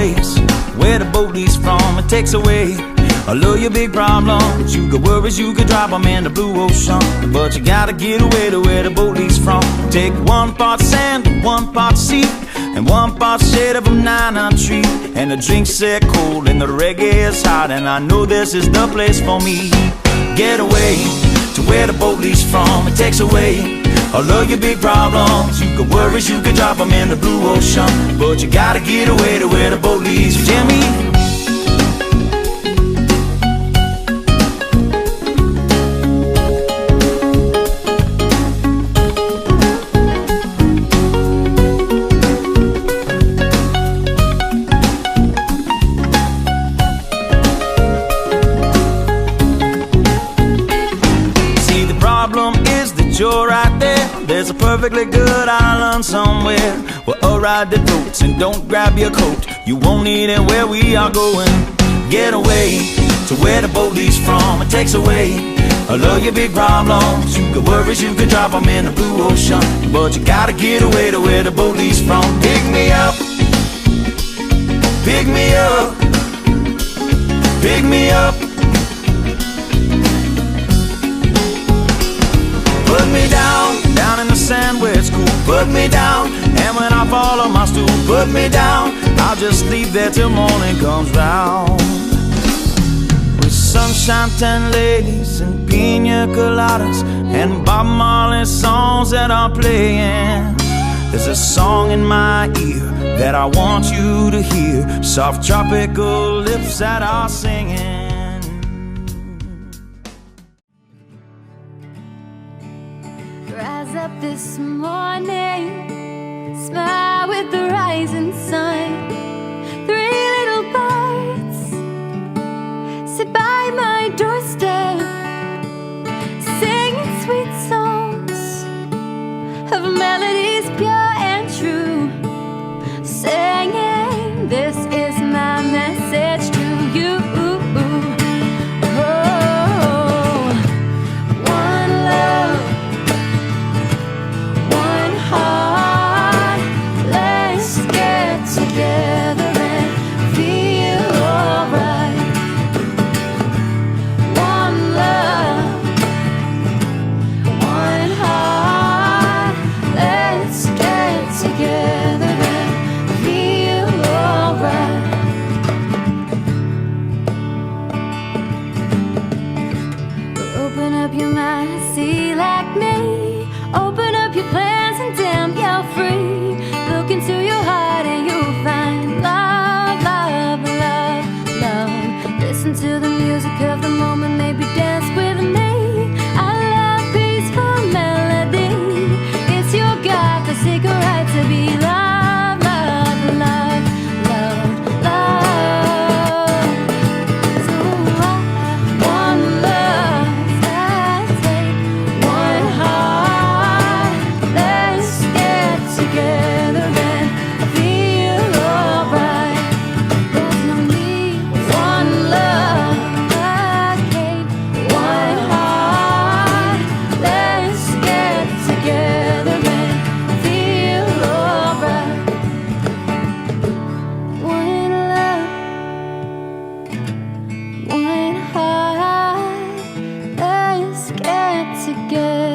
place where the boat leaves from. It takes away all of your big problems. You could worries, you could drop them in the blue ocean, but you gotta get away to where the boat leaves from. Take 1 part sand, 1 part sea, and 1 part shade of a 9 tree. And the drinks set cold and the reggae is hot, and I know this is the place for me. Get away to where the boat leaves from. It takes away all of your big problems. You could worries, you could drop them in the blue ocean, but you gotta get away to where the boat leaves. Jimmy. You're right there, there's a perfectly good island somewhere where a ride that floats, and don't grab your coat, you won't need it where we are going. Get away to where the boat leaves from. It takes away all of your big problems. You could worries, you could drop them in the blue ocean, but you gotta get away to where the boat leaves from. Pick me up, pick me up, pick me up. Put me down, down in the sand where it's cool. Put me down, and when I fall on my stool, put me down. I'll just leave there till morning comes round. With sunshine, 10 ladies, and pina coladas, and Bob Marley songs that are playing. There's a song in my ear that I want you to hear. Soft tropical lips that are singing. Rise up this morning, smile with the rising sun. 3 little birds sit by my doorstep, singing sweet songs of melodies pure and true, singing, this is my message to you. See like me, open up your plans and damn, you're free. Look into your heart and you'll find love, love, love, love. Listen to the music of the moment, maybe dance with me. I love peaceful melody. It's your God, the sacred right to be loved, love, love, love, love. So one love. Together